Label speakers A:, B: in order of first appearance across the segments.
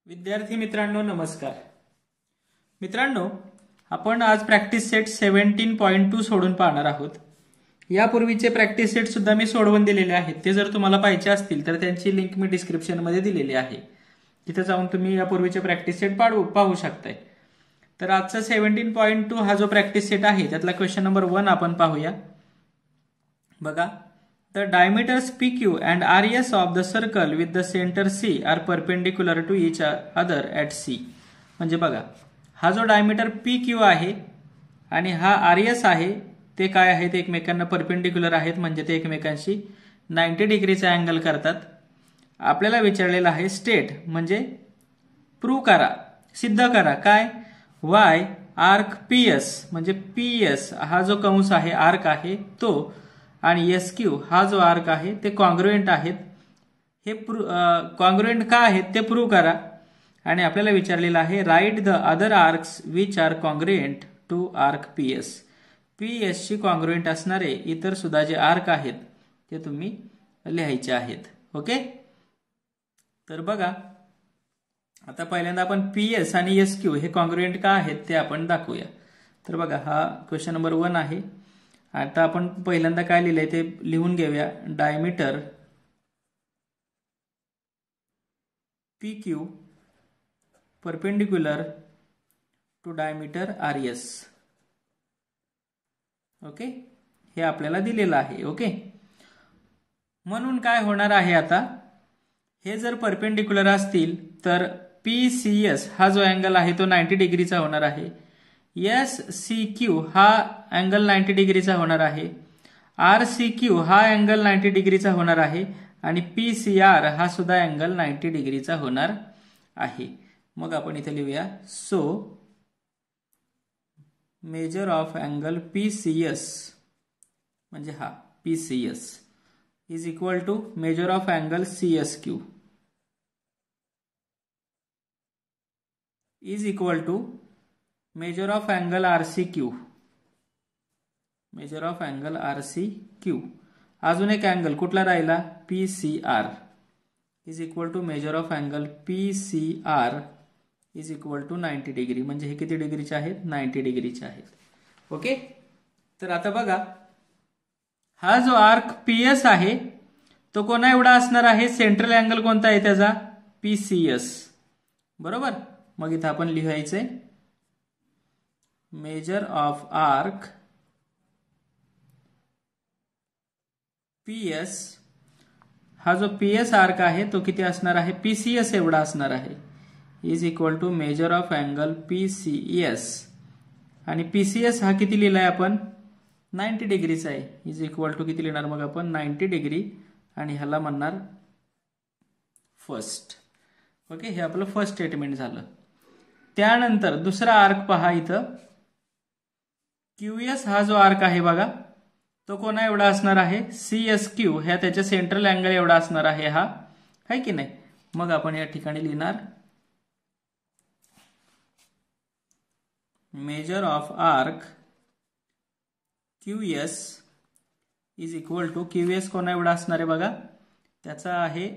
A: विद्यार्थी मित्रांनो नमस्कार. मित्रांनो, आपण आज प्रॅक्टिस सेट 17.2 सोडून पाहणार आहोत. यापूर्वीचे प्रॅक्टिस सेट सुद्धा मी सोडवून दिलेले आहेत. ते जर तुम्हाला पाहिजे असतील तर त्यांची लिंक मी डिस्क्रिप्शन मध्ये दिलेली आहे. तिथे जाऊन तुम्ही यापूर्वीचे प्रॅक्टिस सेट पाहू शकताय. तर आजचा 17.2 हा जो प्रॅक्टिस सेट आहे त्यातला क्वेश्चन नंबर 1 आपण पाहूया. बघा, The diameters PQ and RS of the circle with the center C are perpendicular to each other at C. म्हणजे बघा, हा जो डायमीटर PQ आहे आणि हा RS आहे ते काय आहेत, एकमेकांना परपेंडिक्युलर आहेत, म्हणजे ते एकमेकांशी 90 डिग्रीचा अँगल करतात. आपल्याला विचारलेलं आहे स्टेट म्हणजे प्रूव्ह करा, सिद्ध करा. काय? Y आर्क PS म्हणजे PS हा जो कंस आहे आर्क आहे तो आणि SQ हा जो आर्क आहे ते कॉन्ग्रुएंट आहेत. हे कॉन्ग्रुएंट का आहेत ते प्रूव्ह करा. आणि आपल्याला विचारलेलं आहे write the other arcs which are congruent to arc PS. PS शी कॉन्ग्रुएंट असणारे इतर सुद्धा जे आर्क आहेत ते तुम्ही लिहायचे आहेत. ओके, तर बघा, आता पहिल्यांदा आपण PS आणि SQ हे कॉन्ग्रुएंट का आहेत ते आपण दाखवूया. तर बघा, हा क्वेश्चन नंबर 1 आहे. आता आपण पहिल्यांदा काय लिहिलंय ते लिहून घेऊया. Diameter PQ perpendicular to diameter RS. Okay, हे आपल्याला दिलेलं आहे. ओके, म्हणून काय होणार आहे, आता हे जर परपेंडिक्युलर असतील तर PCS हा जो अँगल आहे तो 90 डिग्रीचा होणार आहे. SCQ हा अँगल 90 डिग्रीचा होणार आहे. RCQ हा अँगल 90 डिग्रीचा होणार आहे आणि PCR हा सुद्धा अँगल 90 डिग्रीचा होणार आहे. मग आपण इथे लिहूया. So measure of angle PCS म्हणजे हा PCS is equal to measure of angle CSQ is equal to measure of angle RCQ. Measure of angle RCQ. अजून एक अँगल कुठला राहिला? PCR is equal to measure of angle PCR is equal to 90 degree. म्हणजे हे किती डिग्रीचे आहेत? 90 डिग्रीचे आहेत. ओके, तर आता बघा, हा जो आर्क PS आहे तो कोणा एवढा असणार आहे? सेंट्रल अँगल कोणता आहे त्याचा? PCS. बरोबर. मग इथं आपण लिहायचंय मेजर ऑफ आर्क PS. हा जो PS आर्क आहे तो किती असणार आहे? PCS एवढा असणार आहे. Is equal to measure of angle PCS. आणि PCS हा किती लिहिलाय आपण? 90 डिग्रीचा आहे. इज इक्वल टू किती लिहिणार मग आपण? 90 डिग्री. आणि ह्याला म्हणणार फर्स्ट. ओके, हे आपलं फर्स्ट स्टेटमेंट झालं. त्यानंतर दुसरा आर्क पहा इथं. QS हा जो आर्क आहे बघा तो कोणा एवढा असणार आहे? CSQ ह्या त्याच्या सेंट्रल अँगल एवढा असणार आहे. हा आहे की नाही? मग आपण या ठिकाणी लिहिणार measure of arc QS is equal to QS कोणा एवढा असणार आहे बघा? त्याचा आहे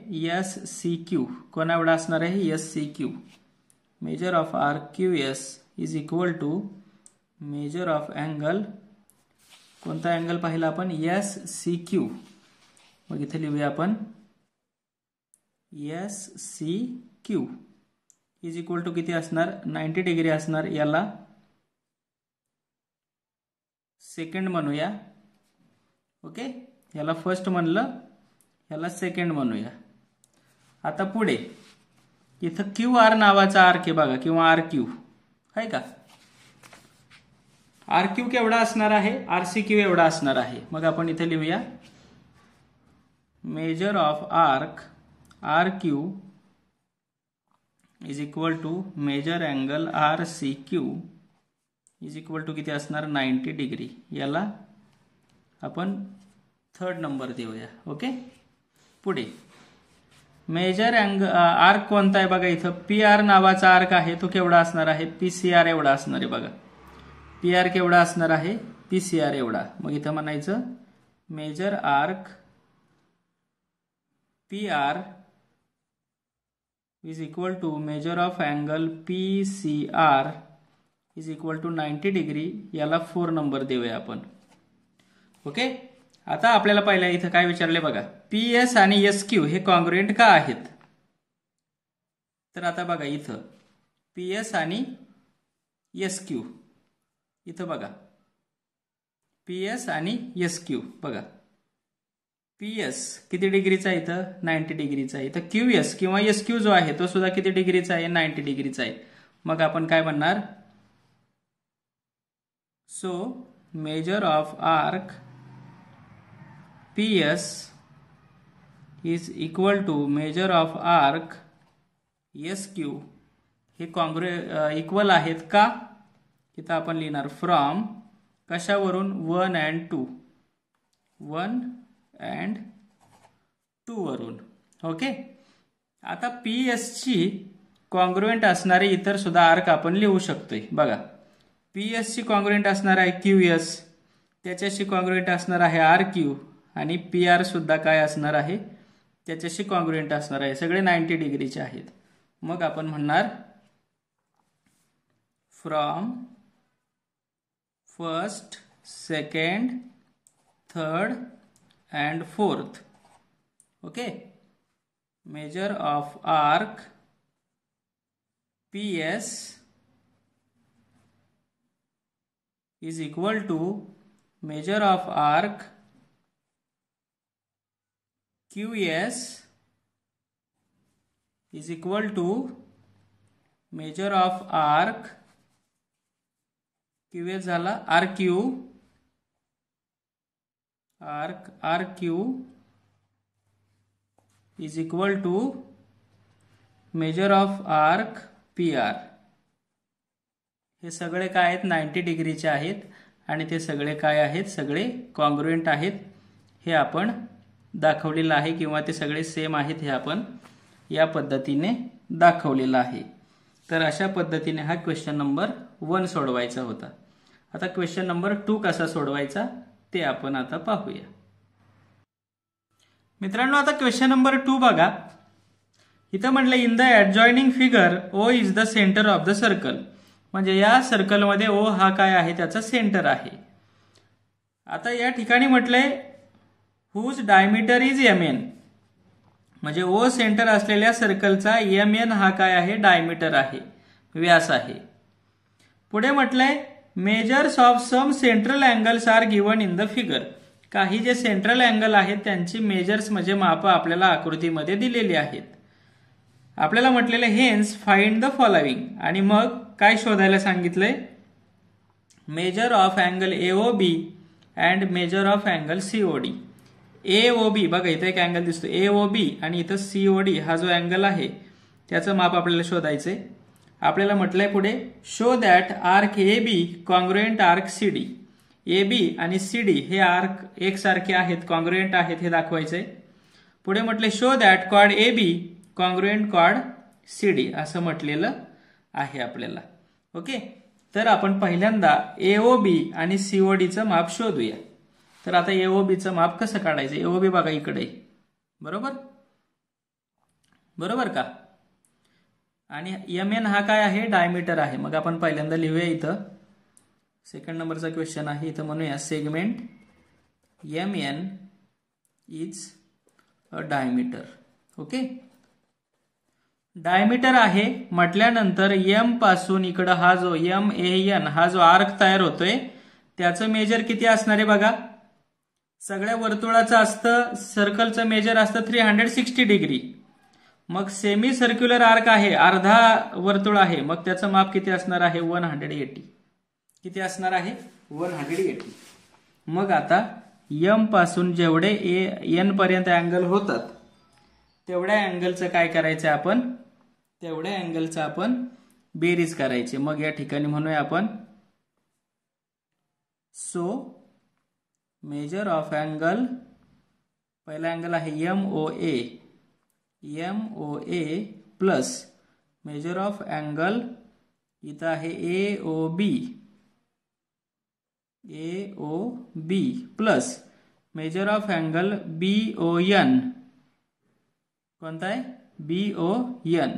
A: SCQ. कोणा एवढा असणार आहे? SCQ. Measure of arc QS is equal to measure of angle, कोणता अँगल पाहिला आपण? SCQ. मग इथे लिहूया आपण SCQ इज इक्वल टू किती असणार? 90 डिग्री असणार. याला सेकंड म्हणूया. ओके, याला फर्स्ट म्हणलं, याला सेकंड म्हणूया. आता पुढे इथं QR नावाचा आर्क आहे बघा, किंवा RQ आहे का? RQ केवढा असणार आहे? RCQ एवढा असणार आहे. मग आपण इथे लिहूया measure of arc RQ is equal to measure angle RCQ is equal to किती असणार? 90 डिग्री. याला आपण थर्ड नंबर देऊया. ओके, पुढे मेजर अँगल आर्क कोणता आहे बघा? इथं PR नावाचा आर्क आहे तो केवढा असणार आहे? PCR एवढा असणार आहे बघा. PR केवढा असणार आहे? PCR एवढा. मग इथं म्हणायचं measure arc PR is equal to measure of angle PCR is equal to 90 degree, याला 4 नंबर देऊया आपण. ओके. आता आपल्याला पहिल्या इथं काय विचारले बघा, PS आणि SQ हे कॉन्ग्रुएंट का आहेत. तर आता बघा इथं PS आणि SQ, इथं बघा PS आणि SQ बघा, PS किती डिग्रीचा आहे इथं 90 डिग्रीचा आहे. इथं QS किंवा SQ जो आहे तो सुद्धा किती डिग्रीचा आहे 90 डिग्रीचा आहे. मग आपण काय म्हणणार, so measure of arc PS is equal to measure of arc SQ हे इक्वल आहेत का. इथं आपण लिहिणार फ्रॉम कशावरून 1 and 2, 1 and 2 वरून. ओके. आता PS ची कॉन्ग्रुएंट असणारे इतर सुद्धा आर्क आपण लिहू शकतोय. बघा PS ची कॉन्ग्रुएंट असणार आहे QS, त्याच्याशी कॉन्ग्रुएंट असणार आहे RQ आणि PR सुद्धा काय असणार आहे त्याच्याशी कॉन्ग्रुएंट असणार आहे. सगळे 90 डिग्रीचे आहेत. मग आपण म्हणणार from first, second, third and fourth. Okay. Measure of arc PS is equal to measure of arc QS is equal to measure of arc QS झाला RQ is equal to measure of arc PR. हे सगळे काय आहेत 90 डिग्रीचे आहेत आणि ते सगळे काय आहेत सगळे कॉन्ग्रुएंट आहेत. हे आपण दाखवलेलं आहे किंवा ते सगळे सेम आहेत हे आपण या पद्धतीने दाखवलेलं आहे. तर अशा पद्धतीने हा क्वेश्चन नंबर 1 सोडवायचा होता. आता क्वेश्चन नंबर 2 कसा सोडवायचा ते आपण आता पाहूया. मित्रांनो आता क्वेश्चन नंबर 2 बघा. इथं म्हटलं in the adjoining figure O is the centre of the circle. म्हणजे या सर्कलमध्ये O हा काय आहे त्याचा सेंटर आहे. आता या ठिकाणी म्हटलंय हुज डायमीटर इज MN. म्हणजे O सेंटर असलेल्या सर्कलचा MN हा काय आहे डायमीटर आहे, व्यास आहे. पुढे म्हटलंय measures of some central angles are given in the figure. काही जे सेंट्रल अँगल आहेत त्यांची मेजर्स म्हणजे माप आपल्याला आकृतीमध्ये दिलेली आहेत. आपल्याला म्हटलेलं हेन्स फाइंड द फॉलोइंग. आणि मग काय शोधायला सांगितलंय, major of angle AOB and major of angle COD. AOB बघा इथं एक अँगल दिसतो AOB आणि इथं COD हा जो अँगल आहे त्याचं माप आपल्याला शोधायचंय. आपल्याला म्हटलंय पुढे show that arc AB congruent arc CD. AB आणि CD हे आर्क एकसारखे आहेत, कॉन्ग्रुएंट आहेत हे दाखवायचंय. पुढे म्हटले show that chord AB congruent chord CD असं म्हटलेलं आहे आपल्याला. ओके. तर आपण पहिल्यांदा AOB आणि CODचं माप शोधूया. तर आता AOBचं माप कसं काढायचं. AOB बघा इकडे, बरोबर बरोबर का. आणि MN हा काय आहे डायमीटर आहे. मग आपण पहिल्यांदा लिहूया इथं सेकंड नंबरचा क्वेश्चन आहे. इथं म्हणूया segment MN is a diameter. Okay. Diameter आहे म्हटल्यानंतर M पासून इकडं हा जो MAN हा जो आर्क तयार होतोय त्याचं मेजर किती असणार आहे बघा. सगळ्या वर्तुळाचं असतं सर्कलचं मेजर असतं 360 डिग्री. मग सेमी सर्क्युलर आर्क आहे, अर्धा वर्तुळ आहे, मग त्याचं माप किती असणार आहे 180. किती असणार आहे 180. मग आता M पासून जेवढे N पर्यंत अँगल होतात तेवढ्या अँगलचं काय करायचं आपण, तेवढ्या अँगलचं आपण बेरीज करायची. मग या ठिकाणी म्हणूया आपण सो मेजर ऑफ अँगल, पहिला अँगल आहे MOA plus major of angle इथं आहे AOB plus major of angle BON. कोणता आहे BON.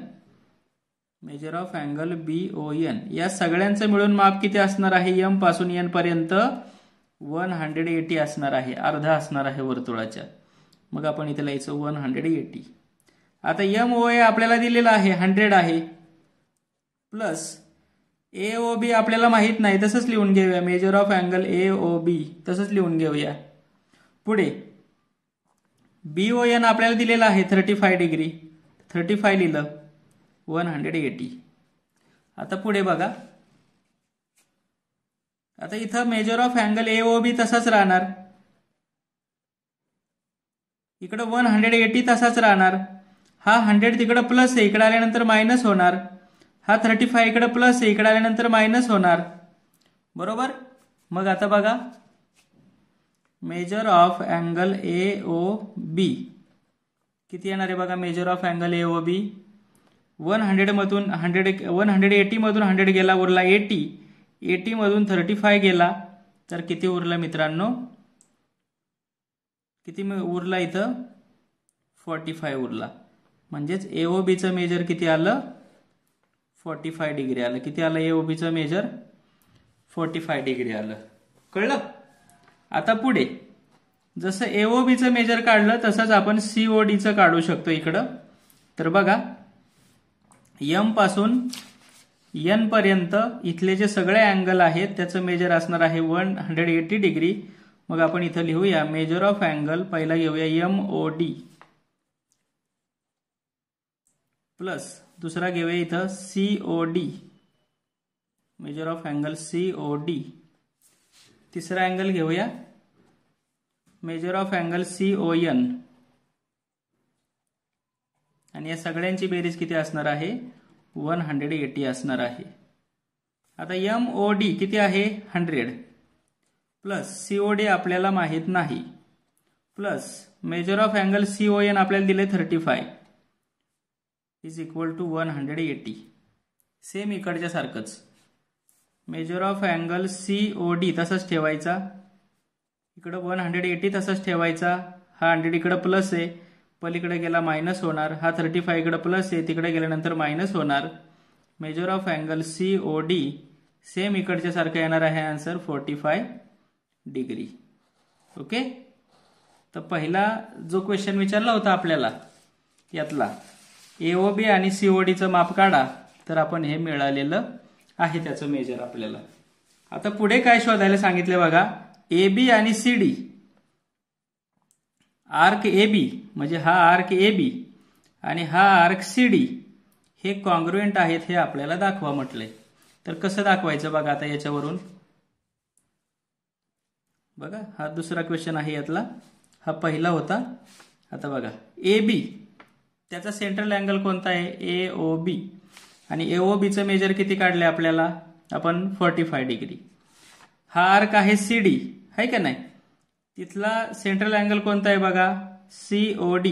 A: Major of angle BON या सगळ्यांचं मिळून माप किती असणार आहे? M पासून N पर्यंत 180 असणार आहे, अर्धा असणार आहे वर्तुळाच्या. मग आपण इथे लिहायचं 180. आता MOA आपल्याला दिलेला आहे 100 आहे, प्लस AOB आपल्याला माहित नाही, तसंच लिहून घेऊया. मेजर ऑफ अँगल AOB तसंच लिहून घेऊया. पुढे BON आपल्याला दिलेला आहे 35 डिग्री, 35 लिहिलं, 180. आता पुढे बघा, आता इथं मेजर ऑफ अँगल AOB तसाच राहणार, इकडं 180 तसाच राहणार. हा 100 तिकडं प्लस आहे, इकडे आल्यानंतर मायनस होणार. हा 35 इकडे प्लस आहे, इकडे आल्यानंतर मायनस होणार, बरोबर. मग आता बघा, मेजर ऑफ अँगल AOB किती येणार आहे बघा. मेजर ऑफ अँगल AOB 180 मधून 100 गेला, उरला 80 मधून 35 गेला, तर किती उरला मित्रांनो? किती उरला इथं? 45 उरला. म्हणजेच AOBचं मेजर किती आलं? 45 डिग्री आलं. किती आलं AOBचं मेजर? 45 डिग्री आलं. कळलं? आता पुढे जसं AOBचं मेजर काढलं तसंच आपण CODचं काढू शकतो इकडं. तर बघा, M पासून N पर्यंत इथले जे सगळे अँगल आहेत त्याचं मेजर असणार आहे 180 डिग्री. मग आपण इथं लिहूया मेजर ऑफ अँगल, पहिला घेऊया MOD, प्लस दुसरा घेऊया इथं COD, major of angle COD. तिसरा अँगल घेऊया मेजर ऑफ अँगल CON, आणि या सगळ्यांची बेरीज किती असणार आहे? 180 असणार आहे. आता MOD किती आहे? 100, प्लस COD आपल्याला माहित नाही, plus major of angle CON आपल्याला दिले 35 इज इक्वल टू 180. सेम इकडच्या सारखंच मेजर ऑफ अँगल COD तसंच ठेवायचा, इकडं 180 तसंच ठेवायचा. हा 100 इकडं प्लस आहे, पलीकडे गेला मायनस होणार. हा 35 इकडं प्लस आहे, तिकडे गेल्यानंतर मायनस होणार. Major of angle COD same इकडच्या सारखं येणार आहे आन्सर 45 डिग्री. ओके. तर पहिला जो क्वेश्चन विचारला होता आपल्याला यातला AOB आणि CODचं माप काढा, तर आपण हे मिळालेलं आहे त्याचं मेजर आपल्याला. आता पुढे काय शोधायला सांगितले बघा, AB आणि CD, आर्क AB म्हणजे हा आर्क AB आणि हा आर्क CD हे कॉन्ग्रुएंट आहेत हे आपल्याला दाखवा म्हटलंय. तर कसं दाखवायचं बघा आता याच्यावरून. बघा, हा दुसरा क्वेश्चन आहे यातला, हा पहिला होता. आता बघा, AB त्याचा सेंट्रल अँगल कोणता आहे? AOB, आणि AOBचं मेजर किती काढले आपल्याला आपण? 45 डिग्री. हा आर्क आहे CD, आहे का नाही? तिथला सेंट्रल अँगल कोणता आहे बघा? COD,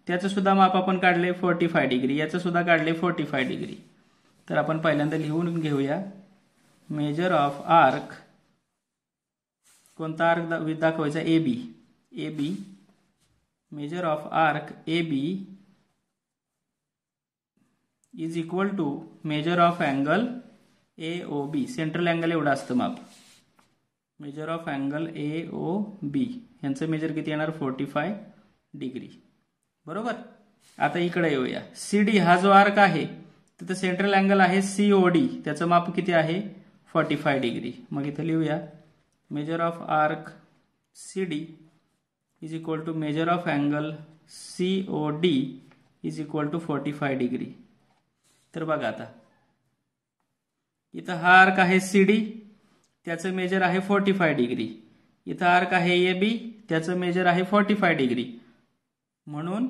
A: त्याचं सुद्धा माप आपण काढले 45 डिग्री, याचं सुद्धा काढले 45 डिग्री. तर आपण पहिल्यांदा लिहून घेऊया मेजर ऑफ आर्क, कोणता आर्क दाखवायचा? AB. Measure of arc AB is equal to measure of angle AOB. Central angle एवढं असतं माप. मेजर ऑफ अँगल AOB यांचं मेजर किती येणार? 45 डिग्री, बरोबर. आता इकडे येऊया, CD हा जो आर्क आहे तिथं सेंट्रल अँगल आहे COD, त्याचं माप किती आहे? 45 डिग्री. मग इथं लिहूया measure of arc CD is equal to measure of angle COD is equal to 45 degree. तर बघा, आता इथं हा आर्क आहे CD, त्याचं मेजर आहे 45 डिग्री. इथं आर्क आहे AB, त्याचं मेजर आहे 45 डिग्री. म्हणून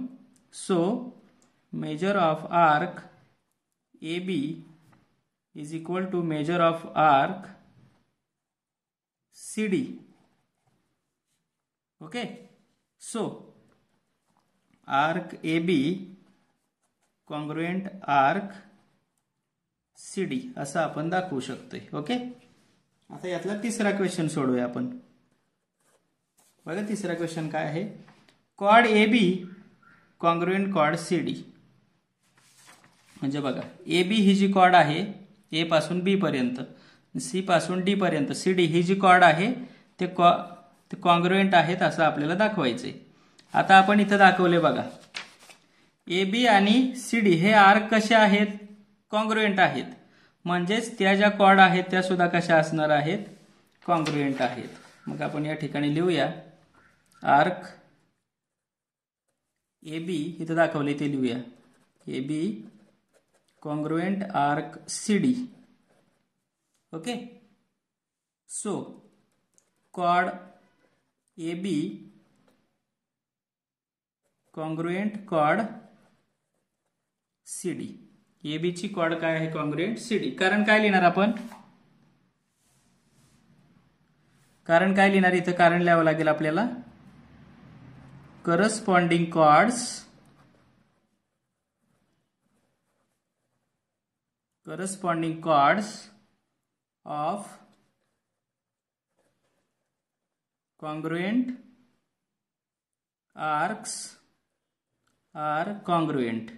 A: measure of arc AB is equal to measure of arc CD. Okay. Arc AB congruent arc CD असं आपण दाखवू शकतोय. ओके. आता यातला तिसरा क्वेश्चन सोडूया आपण. बघा, तिसरा क्वेश्चन काय आहे? Chord AB congruent chord CD. म्हणजे बघा A B he G cord आहे ए पासून बी पर्यंत, सी पासून डी पर्यंत, सी डी ही जी कॉर्ड आहे ते कॉन्ग्रुएंट आहेत असं आपल्याला दाखवायचंय. आता आपण इथं दाखवले बघा ए बी आणि सी डी हे आर्क कसे आहेत, कॉन्ग्रुएंट आहेत. म्हणजेच त्या ज्या कॉर्ड आहेत त्या सुद्धा कशा असणार आहेत, कॉन्ग्रुएंट आहेत. मग आपण या ठिकाणी लिहूया आर्क ए बी इथं दाखवले ते लिहूया A B congruent arc C D. Okay, so chord A B congruent chord C D. A B ची कॉर्ड काय आहे, कॉन्ग्रुएंट सी डी. कारण काय लिहिणार आपण, कारण काय लिहिणार इथं, कारण लिहावं लागेल आपल्याला corresponding chords of congruent arcs are congruent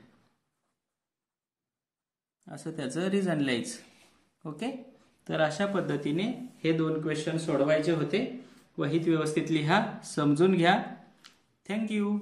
A: असं त्याचं रिझन लिहायचं. ओके, तर अशा पद्धतीने हे 2 क्वेश्चन सोडवायचे होते. वहीत व्यवस्थित लिहा, समजून घ्या. थँक्यू.